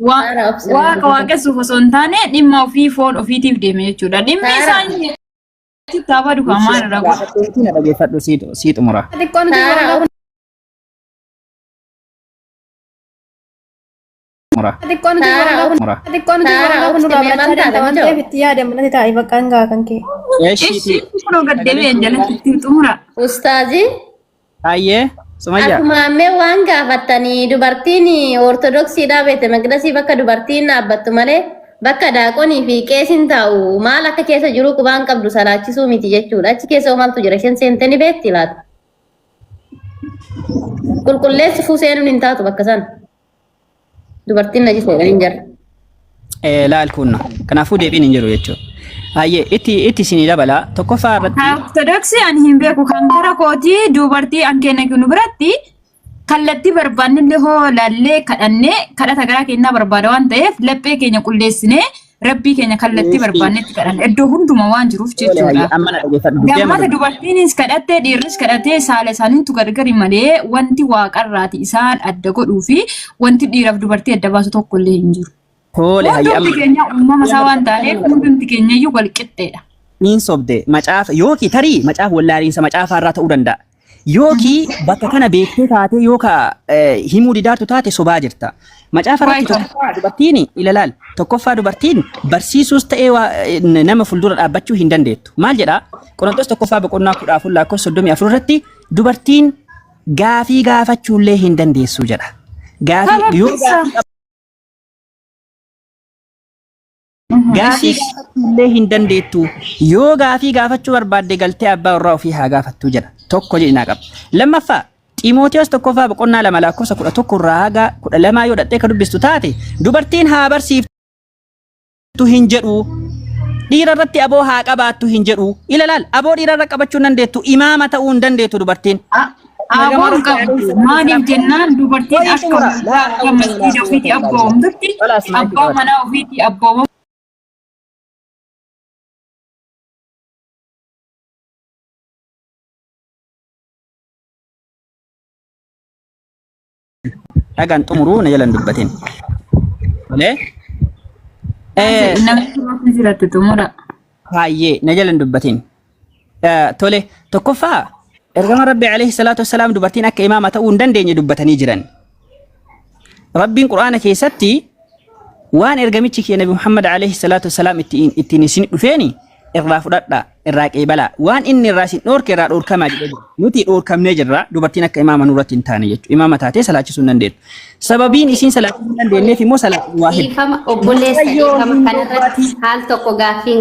Speaker 1: waaqa waaqessuuf osoo hin taane dhimma ofii foon ofiitiif deeme jechuudha. Dhimmi isaa kitaaba duukaa maal irraa godha?
Speaker 2: Dhageeffadhu sii xumura.
Speaker 5: Ustaazi
Speaker 2: Ayyee Sumayyaa
Speaker 5: akkuma ammee waan gaafattanii dubartiin ortodoksiidhaa beete maqdasii bakka dubartiin dhaabbattu malee bakka daaqonii fi qeesiin taa'u maal akka keessa jiru qubaan qabdu salaachisuu miti jechuudha. Achi keessa maaltu jira isheen seentee ni beekti laata? Qulqulleessifuu seenuun hin taatu bakka sana. Dubartiin najiseedha hin jirre.
Speaker 2: Laal kunna kanaafuu deebiin hin jiru jechuudha. Ayyee itti sinii dabala tokkoffaa irratti.
Speaker 1: Ortodoksii ani hin beeku kan gara kootii dubartii an keenya kinu biratti kallattii barbaanne illee hoo laallee kadhannee kadhata garaa keenyaa barbaada waan ta'eef laphee keenya qulleessinee rabbii keenya kallattii barbaannetti kadhanna iddoo hunduma waan jiruuf jechuudha. Gammata dubartiinis kadhattee dhiirris kadhattee saala isaaniitu gargari malee wanti waaqarraati isaan adda godhuu fi wanti dhiiraaf dubartii adda baasu tokko illee hin jiru. Hundi keenya uumama isaa waan taaneef hundumti keenya iyyuu wal qixxeedha.
Speaker 2: Niin sobde macaafa yookiin tarii macaafa wallaaliinsa macaafa irraa ta'uu danda'a. Yookiin bakka kana beektee taate yookaan himuu didaartu taate sobaa jirta. Macaafa irratti tokkoffaa dubartiin ilaalaal tokkoffaa dubartiin barsiisuus ta'ee nama fuuldura dhaabbachuu hin dandeettu. Maal jedhaa? Qorontos tokkoffaa boqonnaa 14:34 irratti dubartiin gaafii gaafachuullee hin dandeessu jedha. Gaafii yoo gaafii gaafachuullee hin dandeettu yoo gaafii gaafachuu barbaadde galtee abbaa warraa ofii haa gaafattuu jedha tokko jedhinaa qaba. Lammaffaa Xiimotewos tokkoffaa boqonnaa 2:11 irraa haga 12 yoo dhaqxee ka dubbistu taate dubartiin haa barsiiftu hin jedhu dhiira irratti aboo haa qabaattu hin jedhu ilaalaal aboo dhiira irra qabachuu hin dandeettu imaama ta'uu hin dandeettu dubartiin.
Speaker 1: Aboon qabu maaliif jennaan dubartiin akka masjiida ofiitii abboomtutti abbaa manaa ofiitii abboomuu.
Speaker 2: Dhagaan xumuruu na jalan dubbateen. Malee?
Speaker 1: Namni jiraatu xumura.
Speaker 2: Baay'ee na jalan dubbateen. Tole tokkoffaa ergama Rabbi alayhi salaatu wassalaam dubartiin akka imaama ta'uu hin dandeenye dubbatanii jiran. Rabbiin Qur'aana keessatti waan ergamichi kee Nabi Muhammad alayhi salaatu wassalaam ittiin isin dhufeeni irraa fudhadha irraa qeebala waan inni irraa isin dhoorke irraa dhoorkamaa jedhu nuti dhoorkamnee jirra dubartiin akka imaama nurratti hin taane jechuudha imaama taatee salaachisuu hin dandeettu sababiin isiin salaachisuu hin dandeenyeef immoo salaatu waa hedduu
Speaker 5: ifama obboleessa ifama kanarratti haal tokko gaaffii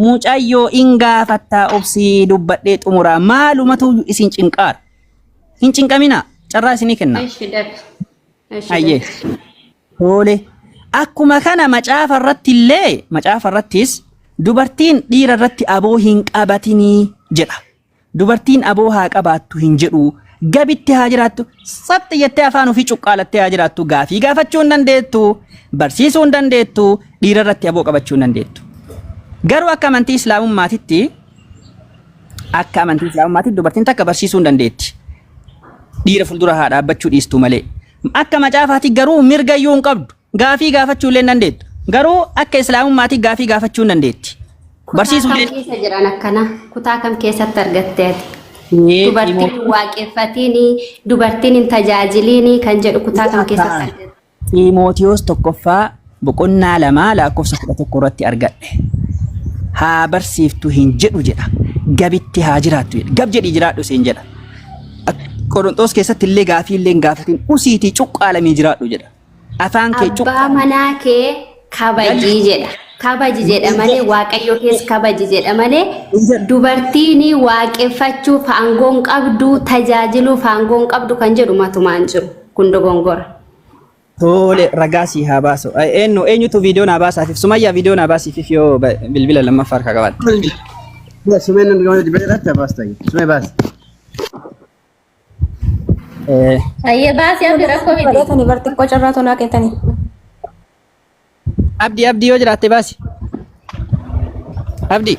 Speaker 2: mucayyoo in gaafattaa obsii dubbadhee xumuraa maalumatu isin cinqaar hin cinqamina carraa isinii kenna ayyee tole akkuma kana macaafa irrattis dubartiin dhiira irratti aboo hin qabatinii jedha. Dubartiin aboo haa qabaattu hin jedhu gabitti haa jiraattu sabti jettee afaan ofii cuqqaalattee haa jiraattu gaafii gaafachuu hin dandeettu barsiisuu hin dandeettu dhiira irratti aboo qabachuu hin dandeettu. Garuu akka amantii islaamummaatitti dubartiin takka barsiisuu hin dandeetti. Dhiira fuuldura haa dhaabbachuu dhiistu malee. Akka macaafaatti garuu mirga iyyuu hin qabdu gaafii gaafachuu illee hin dandeettu. Garuu akka islaamummaatti gaafii gaafachuu hin dandeetti. Barsiisuu
Speaker 4: Kutaa kam keessa jiran akkana? Kutaa kam keessatti argatteeti? Dubartiin waaqeffatini, dubartiin hin tajaajilini kan jedhu kutaa kam keessatti argatte?
Speaker 2: Xiimootiyoos tokkoffaa boqonnaa 2 lakkoofsa 11 irratti argadhe. Haa barsiiftu hin jedhu jedha. Gabitti haa jiraattu jedha. Gab jedhii jiraadhu siin jedha. Qorontos keessatti illee gaafii illee gaafatiin usiitii cuqqaalamii jiraadhu jedha. Afaan kee
Speaker 4: Abbaa manaa kee kabajii jedha. Kabaji jedha malee waaqayyo keessa kabaji jedha malee dubartiin waaqeffachuuf aangoon qabdu tajaajiluuf aangoon qabdu kan jedhu matumaan jiru kun dogongora.
Speaker 2: Tole ragaasii haa baasu. Eenyutu viidiyoo naa baasaatiif Sumayyaa viidiyoo naa baasiif yoo bilbila lammaffaa harkaa qabatte.
Speaker 6: Sumeen nan gama dibee irratti baasta. Sumee baas.
Speaker 5: Ayyee baasii abdi rakkoo miti.
Speaker 4: Bareetanii barxiqqoo carraa tonaa keetanii.
Speaker 2: Abdii yoo jiraatte baasi. Abdii.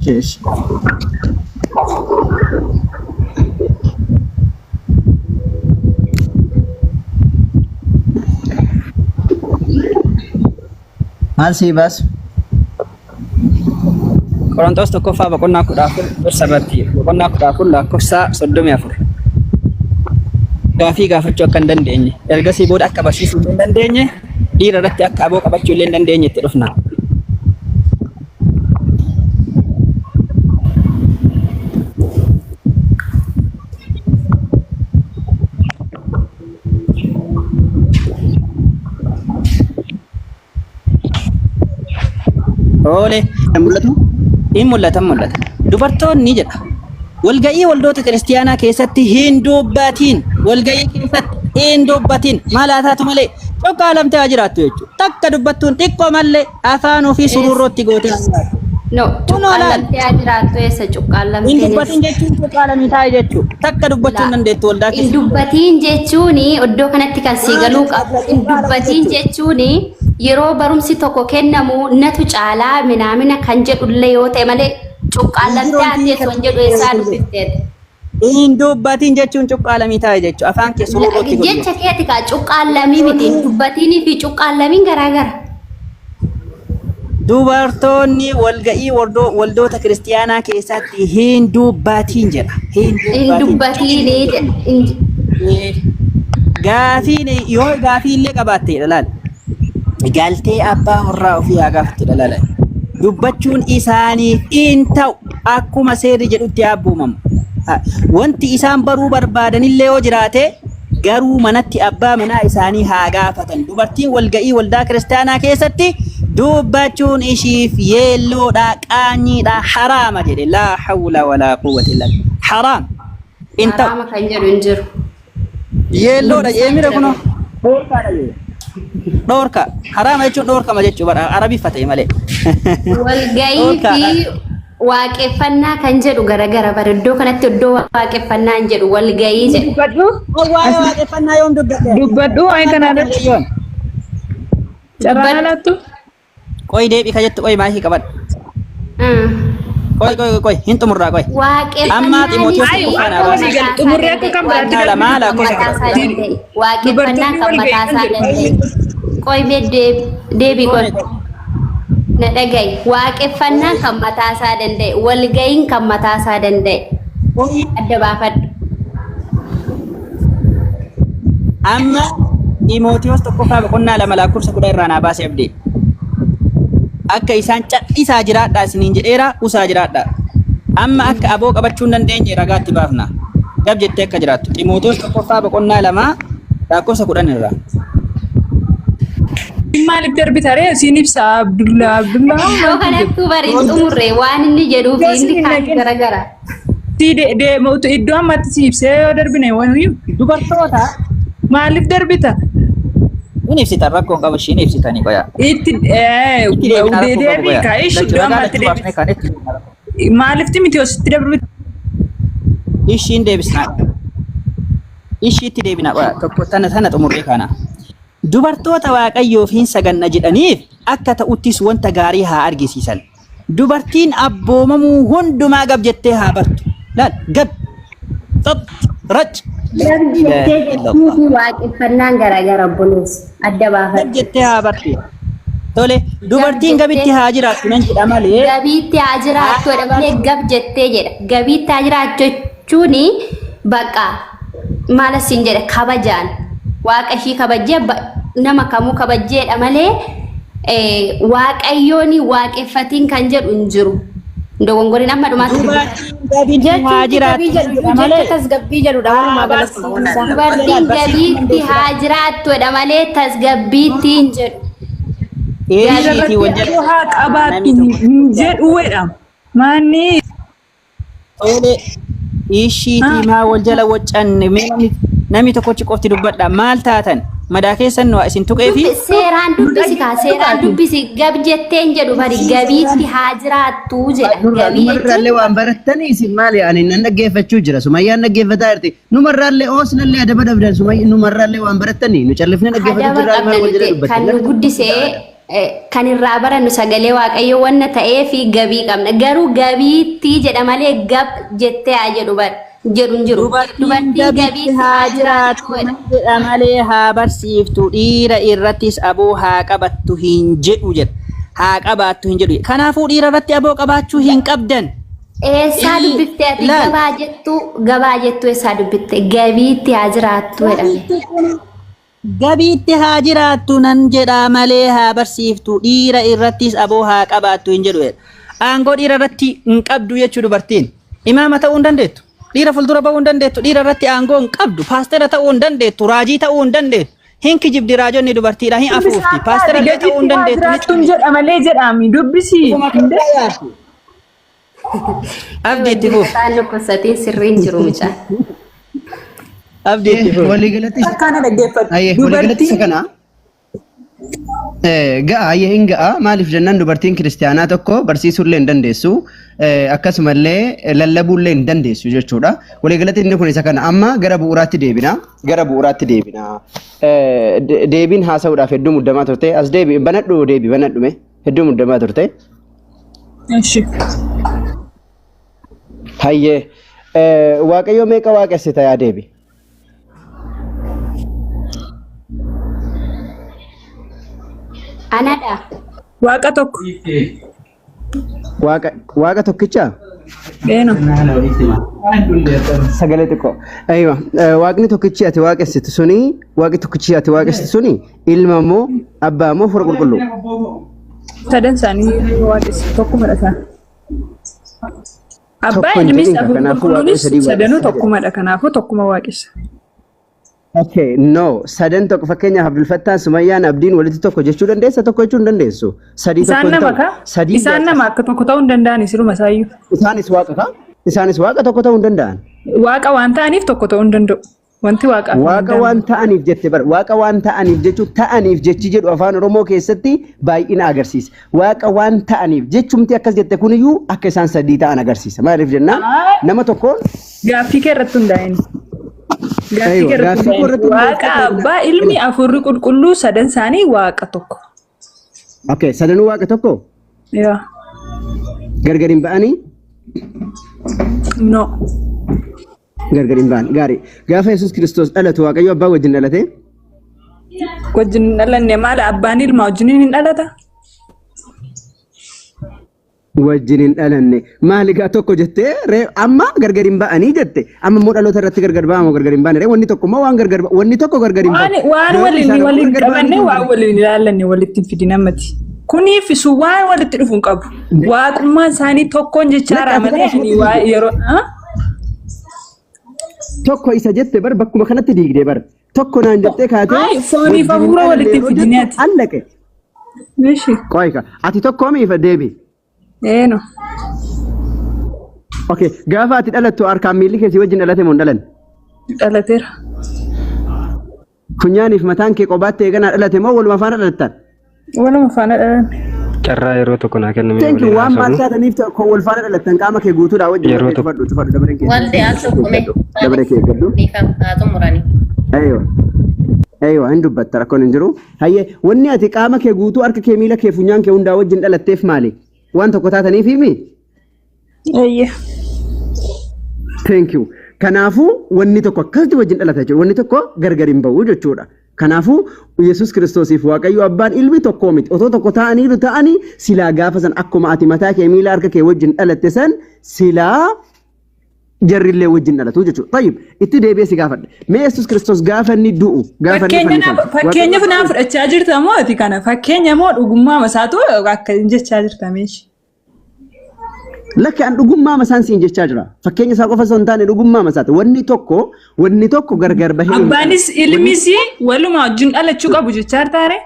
Speaker 6: Keesh. Maal sii baasu?
Speaker 2: Qorontos tokkoffaa boqonnaa 14 dursa irratti boqonnaa 14 lakkoofsa 34. Gaafii gaafachuu akka hin dandeenye ergasii booda akka barsiisuu hin dandeenye dhiira irratti akka aboo qabachuu illee hin dandeenye itti dhufna. Ole
Speaker 6: Mul'atu?
Speaker 2: in mul'ata. Dubartoonni jedha. Walga'ii waldoota kiristiyaanaa keessatti hin dubbatiin. Walga'ii keessatti hin dubbatiin. Maal haa taatu malee cuqqaalamtee haa jiraattu jechuudha. Takka dubbattuun xiqqoo malee afaan ofii sururrootti gootee.
Speaker 4: No, cuqqaalamtee haa jiraattu eessa cuqqaalamtee?
Speaker 2: Hin dubbatiin jechuun cuqqaalamii taa'e jechuudha. Takka dubbachuu hin dandeettu waldaa
Speaker 4: Hin dubbatiin jechuun iddoo kanatti kan sii galuu qabu. Hin dubbatiin jechuun yeroo barumsi tokko kennamu natu caalaa minaamina kan jedhullee yoo ta'e malee cuqqaalamtee haa teessoon jedhu eessaa dubbifteeti.
Speaker 2: Hin dubbatiin jechuun cuqqaalamii taa'e jechuudha. Afaan kee sururrootti gootee.
Speaker 4: Jecha keeti kaa cuqqaalamii miti. Dubbatiin fi cuqqaalamiin garaagara.
Speaker 2: Dubartoonni walga'ii waldoota kiristiyaanaa keessatti hin dubbatiin jedha.
Speaker 4: Hin dubbatiin.
Speaker 2: Gaafiin yoo gaafii illee qabaatte laal. Galtee abbaa warraa ofii haa gaafatte laal. Dubbachuun isaaniif hin ta'u akkuma seerri jedhutti abbuumamu. Wanti isaan baruu barbaadanillee yoo jiraate garuu manatti abbaa manaa isaanii haa gaafatan. Dubartiin walga'ii waldaa kiristaanaa keessatti dubbachuun ishiif yeelloodha qaanyiidha haraama jedhe laa hawla walaa quwwata illa billah. Haraam. Inta
Speaker 4: Haraama kan jedhu hin jiru.
Speaker 2: yeelloodha yeemira kuno dhoorkaadha jedhe. Dhoorka haraama jechuun dhoorkama jechuudha arabiffate malee.
Speaker 4: Walga'ii fi waaqeffannaa kan jedhu garagara bara iddoo kanatti iddoo waaqeffannaa hin jedhu walga'ii jedhu.
Speaker 3: Dubbadhu.
Speaker 2: Waa'ee waaqeffannaa yoon dubbadhe.
Speaker 3: Dubbadhu waa'ee kanarratti. Carraan alattu.
Speaker 2: Qoy deebii ka jettu qoy maashii qabadhu. Qoy hin xumurraa qoy. Amma Ximootiyoos tokkoffaa
Speaker 3: Walii gal xumurree akka kan biraatti
Speaker 2: Waaqeffannaa lama lakkoofsa
Speaker 4: waaqeffannaa kan mataasaa danda'e. Qoy deebii qoy. Na dhagayi waaqeffannaa kan mataasaa danda'e walga'iin kan mataasaa danda'e. Adda baafadhu.
Speaker 2: Amma Ximootiyoos tokkoffaa boqonnaa 2 lakkoofsa 10 irraa naa baasee abdii. Akka isaan cadhisaa jiraadhaa isiniin jedheera usaa jiraadhaa. Amma akka aboo qabachuu hin dandeenye ragaatti baafna. Gab jettee akka jiraattu. Ximootiyoos tokkoffaa boqonnaa 2 lakkoofsa 10 irraa.
Speaker 3: Maaliif darbitare siin ibsa Abdullah.
Speaker 4: Iddoo kanatti bari xumurre waan inni jedhuu fi inni kaan garagara.
Speaker 3: Iddoo ammatti si ibsee yoo darbine wanuyyuu
Speaker 2: Dubartoota
Speaker 3: maaliif darbita?
Speaker 2: in ibsitan rakkoon qaba ishiin ibsitanii qoyaa.
Speaker 3: Itti deebii kaa ishi iddoo ammatti deebii. Maaliif timiti ositti darbita?
Speaker 2: Ishiin deebisnaa. Ishiitti deebinaa qoyaa tokko tana xumurree kana. Dubartoota waaqayyoof hin saganna jedhaniif akka ta'uttis wanta gaarii haa argisiisan. Dubartiin abboomamuu hundumaa gab jettee haa bartu. Laal gab rac.
Speaker 4: Waaqeffannaan garagara bulees adda baafadhu.
Speaker 2: Gab jettee haa bartu. Tole dubartiin gabitti haa jiraattu nan jedha malee.
Speaker 4: Gabiitti haa jiraattu malee gab jettee jedha. Gabiitti haa jiraattu jechuun bakka maal asiin jedha kabajaan waaqa ishii kabajee nama kamuu kabajeedha malee waaqayyoon waaqeffatiin kan jedhu hin jiru. Dogongoriin amma dhumaatti
Speaker 2: gabiitti haa jiraattu malee
Speaker 1: tasgabbii jedhudha walumaa galatti.
Speaker 4: dubartiin gabiitti haa jiraattuudha malee tasgabbiitti hin jedhu.
Speaker 2: eeyyiti wajjin
Speaker 3: haa qabaatti hin jedhuudha. Maanni
Speaker 2: Tole ishiitii maa wal jala waccanne namni tokkochi qofti dubbadha maal taatan madaa keessan nu isin tuqee fi
Speaker 4: Seeraan dubbisi kaa seeraan dubbisi gab jetteen jedhu bari gabiitti haa jiraattu jedha. Gabii
Speaker 6: numarraallee waan barattanii isin maali ani nan dhaggeeffachuu jira sumayyaan dhaggeeffataa jirti numarraallee oosnallee adaba dabdan sumayyi numarraallee waan barattanii nu callifnee dhaggeeffachuu jirra maal wal jala
Speaker 4: kan nu
Speaker 6: dubbatan
Speaker 4: guddisee kan irraa barannu sagalee waaqayyo wanna ta'ee fi gabii qabna garuu gabiitti jedha malee gab jettee haa jedhu bari jedhuun jiru. Dubartiin gabiitti haa jiraattu
Speaker 2: jedha malee haa barsiiftu dhiira irrattis aboo haa qabattu hin jedhu jedha haa qabaattu hin jedhu kanaafuu dhiira irratti aboo qabaachuu hin qabdan.
Speaker 4: eessaa dubbiftee ati gabaa jettu eessaa dubbitte gabiitti haa jiraattu jedhame.
Speaker 2: Gabiitti haa jiraattu nan jedha malee haa barsiiftu dhiira irrattis aboo haa qabaattu hin jedhu aangoo dhiira irratti hin qabdu jechuu dubartiin imaama ta'uu hin dandeettu. Dhiira fuuldura bahuu hin dandeettu dhiira irratti aangoo hin qabdu paastera ta'uu hin dandeettu raajii ta'uu hin dandeettu hin kijibdi raajonni dubartiidha hin afuufti paastera illee ta'uu hin dandeettu
Speaker 3: jiraattuun jedha malee jedhami dubbisi.
Speaker 2: abdiitti fuuf
Speaker 4: Isaan dhukkubsatiin sirriin jiru mucaa.
Speaker 2: abdiitti fuuf
Speaker 6: waliigalatti
Speaker 3: Akkaana dhaggeeffatu.
Speaker 6: waliigalatti isa kana ga'a ayyee hin ga'a maaliif jennaan dubartiin kiristaanaa tokko barsiisuullee hin dandeessu akkasumallee lallabuullee hin dandeessu jechuudha waliigalatti inni kun isa kana amma gara bu'uuraatti deebina deebiin haasa'uudhaaf hedduu muddamaa turte as deebi banadhume hedduu muddamaa turte
Speaker 3: Eshi.
Speaker 6: hayyee waaqayyo meeqa waaqessita yaa deebi
Speaker 4: Anadha.
Speaker 3: Waaqa tokko.
Speaker 6: waaqa tokkicha
Speaker 3: Beeno.
Speaker 6: sagalee xiqqoo aywa waaqni tokkichi ati waaqessitu suni waaqi tokkichi ati waaqessitu suni ilma moo abbaa moo fura qulqulluu
Speaker 3: Sadan isaanii waaqessi tokkumadha isaan. Abbaa
Speaker 6: Tokko hin
Speaker 3: ilmis
Speaker 6: jedhin, kanaafuu
Speaker 3: qulqulluunis
Speaker 6: waaqa sadii
Speaker 3: sadanuu
Speaker 6: waaqessa.
Speaker 3: tokkumadha kanaafuu tokkuma waaqessa.
Speaker 6: Okay, no. Sadan tokko fakkeenyaaf Abdulfattaan Sumayyaan Abdiin walitti tokko jechuu dandeessa tokko jechuu hin dandeessu. Sadii tokko
Speaker 3: Isaan
Speaker 6: hin
Speaker 3: nama
Speaker 6: ta'u.
Speaker 3: ka? Isaan nama akka tokko ta'uu hin danda'an siruma isaayyuu.
Speaker 6: Isaanis waaqa ka? Isaanis waaqa tokko ta'uu hin danda'an.
Speaker 3: Waaqa waan ta'aniif tokko ta'uu hin danda'u. Wanti waaqaaf hin
Speaker 6: Waaqa
Speaker 3: danda'u.
Speaker 6: waan ta'aniif jette bara waaqa waan ta'aniif jechuun ta'aniif jechi jedhu afaan Oromoo keessatti baay'ina agarsiisa. Waaqa waan ta'aniif jechumti akkas jette kuniyyuu akka isaan sadii ta'an agarsiisa. Maaliif jennaan nama tokkoon
Speaker 3: Gaaffii kee irratti hundaa'een. Gaaffii kee irratti
Speaker 6: Gaaffii kee irratti
Speaker 3: hundaa'een. Waaqa abbaa ilmi afurri qulqulluu sadan isaanii waaqa tokko.
Speaker 6: okay sadanuu waaqa tokko
Speaker 3: Yaa.
Speaker 6: gargar hin ba'anii
Speaker 3: No.
Speaker 6: gargar hin ba'an gaarii gaafa Yesuus Kiristoos dhalatu waaqayyo abbaa wajjin dhalate
Speaker 3: Wajjin hin dhalanne maala abbaan ilma wajjin hin dhalata?
Speaker 6: wajjin hin dhalanne maali gaa tokko jettee amma gargar hin ba'anii jette amma immoo dhaloota irratti gargar ba'amoo gargar hin baane wanni tokko immoo wanni tokko gargar hin
Speaker 3: Waan
Speaker 6: ba'u
Speaker 3: waan waliin qabanne waan waliin ilaallanne walitti hin fidin ammati. Kuniif isu waan walitti dhufu hin qabu. Waaqummaan isaanii tokkoon jechaadha malee ani waa yeroo
Speaker 6: tokko isa jette bar bakkuma kanatti diigdee bar tokko naan jettee kaatee
Speaker 3: Ay, fooniif hafuura walitti hin fidiniati.
Speaker 6: allaqe
Speaker 3: Ishi.
Speaker 6: qoyka ati tokko miifa deebi
Speaker 3: Eeno.
Speaker 6: okay gaafa ati dhalattu harkaan miilli keessi wajjin dhalate moo hin dhalan
Speaker 3: Dhalateera.
Speaker 6: funyaaniif mataan kee qobaatti eeganaa dhalate moo waluma faana dhalattan
Speaker 3: Waluma faana dhalanne.
Speaker 7: Carraa yeroo tokko naa kenname
Speaker 6: thank you
Speaker 7: waliin
Speaker 6: waan maal
Speaker 7: haasa'u.
Speaker 6: taataniif tokko wal faana dhalattan qaama kee guutuudha wajjin
Speaker 7: Yeroo
Speaker 6: cufadhu cufadhu dabareen kee
Speaker 5: Walde al tokkume.
Speaker 6: dabaree kee eeggadhu
Speaker 5: Niifam haa xumurani.
Speaker 6: Aywa hin dubbatta rakkoon hin jiru. Hayyee wanni ati qaama kee guutuu harka kee miila kee funyaan kee hundaa wajjin dhalatteef maali? Waan tokko taataniif himi?
Speaker 3: Eeyye.
Speaker 6: Thank you. Kanaafuu wanni tokko akkasitti wajjin dhalata jechuudha. Wanni tokko gargar hin ba'u jechuudha. Kanaafuu Yesuus Kiristoosiif Waaqayyo Abbaan ilmi tokko miti. Otoo tokko ta'anii silaa gaafa san akkuma ati mataa kee miila harka kee wajjin dhalatte san silaa jarrillee wajjin dhalatu jechuudha. Tayyib itti deebi'ee si gaafadha. Mee Yesuus Kiristoos gaafa inni du'u gaafa inni
Speaker 3: fakkeenyaaf naaf fudhachaa jirta moo ati kana fakkeenya moo dhugummaa masaatu akka jechaa jirta meeshi.
Speaker 6: Lakki an dhugummaa masaan siin jechaa jira. Fakkeenya isaa qofa osoo hin taane dhugummaa masaati. Wanni tokko gargar bahee.
Speaker 3: Abbaanis ilmis waluma wajjin dhalachuu qabu jechaa taare.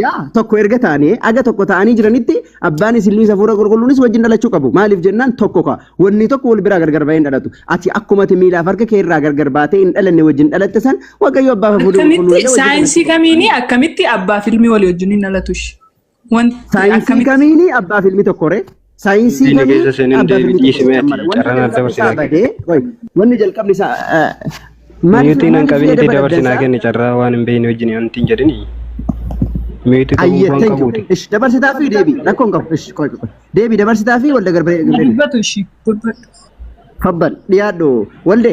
Speaker 6: Yaa tokko erga taane aga tokko ta'anii jiranitti abbaanis ilmis hafuura qulqulluunis wajjin dhalachuu qabu. Maaliif jennaan tokko ka wanni tokko wal biraa gargar bahee hin dhalatu. Ati akkuma miilaaf harka kee irraa gargar baatee hin dhalanne wajjin dhalatte san Waaqayyo abbaaf hafuura
Speaker 3: qulqulluudha. Saayinsii kamiini akkamitti abbaaf ilmi walii wajjin hin dhalatush?
Speaker 6: Saayinsii kamiini abbaaf ilmi tokko ree? Saayinsii wanni jalqabni isaa
Speaker 7: Miyuutiin an qabiyyee dabarsinaa kenne carraa waan hin beekne wajjin wanti hin jedhini. Miyuutii ta'uu waan qabuuti.
Speaker 6: Ishi dabarsitaa fi deebii rakkoon qabu. Ishi deebii dabarsitaa fi walda garbee.
Speaker 3: Dubbatu ishi dubbatu.
Speaker 6: Fabbal dhiyaadhu walde.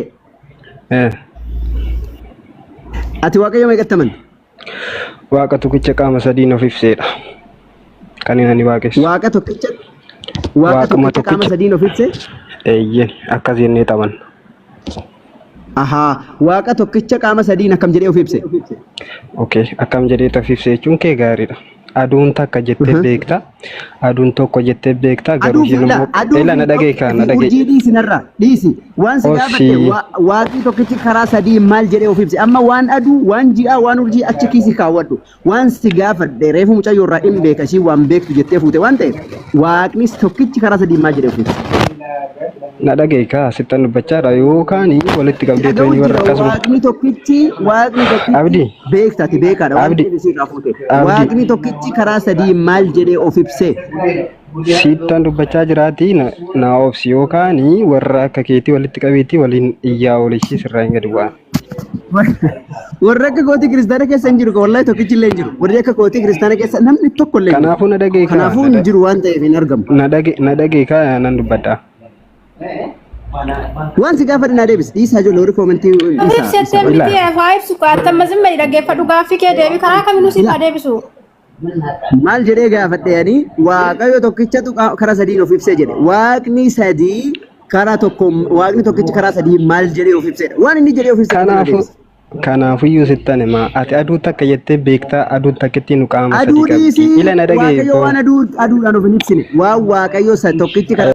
Speaker 6: Ati Waaqayyo meeqattaman?
Speaker 7: Waaqa tokkicha qaama sadiin of ibseedha. Kan inni waaqessu.
Speaker 6: Waaqa tokkicha qaama sadiin of ibse?
Speaker 7: Eeyyeen akkas jennee taphanna.
Speaker 6: Ahaa, Waaqa tokkicha qaama sadiin akkam jedhee of ibse?
Speaker 7: Okay, akkam jedhee of ibse jechuun kee gaariidha. Aduun takka jettee beekta. Aduun tokko jettee beekta. Garuu isheen immoo na dhageeka na dhagee.
Speaker 6: Hojii dhiisinarra dhiisi. Waan si gaafate Waaqni tokkichi karaa sadii maal jedhee of ibse? Amma waan aduu, waan ji'aa, waan urjii achi kiisi kaawwadhu. Waan si gaafadhe reefu mucayyoo irraa hin beeka ishii waan beektu jettee fuute waan ta'eef Waaqni tokkichi karaa sadii maal jedhee of ibse?
Speaker 7: Na dhageeka sittan dubbachaadha yookaan walitti qabdee tooni warra akkasuma.
Speaker 6: Waaqni tokkichi
Speaker 7: Abdii
Speaker 6: beektati beekaadha waan inni fuute. Waaqni tokkichi karaa sadii maal jedhee of ibse?
Speaker 7: Sittan dubbachaa jiraati na obsi yookaan warra akka keetii walitti qabeetii waliin iyyaa olishii sirraa hin gadi bu'an.
Speaker 6: Warra akka kootii kiristaana keessa hin jiru wallahi tokkichi illee hin jiru. Warri akka kootii kiristaana keessa namni tokko illee hin jiru.
Speaker 7: Kanaafuu na dhageeka.
Speaker 6: Kanaafuu hin jiru waan ta'eef hin argamu.
Speaker 7: Na dhageeka nan dubbadha.
Speaker 6: Waan si gaafa dinaa deebis dhiisaa ijoollee warri koomentii
Speaker 1: Ibsitee miti faayif sukaata mazimma dhaggeeffadhu gaaffii kee deebii karaa kaminuu siif deebisu.
Speaker 6: Maal jedhee gaafadhe yaani Waaqayyo tokkichatu karaa sadiin of ibsee jedhe. Waaqni sadii karaa tokko Waaqni tokkichi karaa sadii maal jedhee of ibsedha. Waan inni jedhee of ibse.
Speaker 7: Kanaafiyyuu sittan himaa ati aduu takka jettee beektaa aduu takkitti nu qaama
Speaker 6: sadii qabdi. Ila na dhagee. Waaqayyo waan aduudhaan of hin ibsine. Waan Waaqayyo tokkichi karaa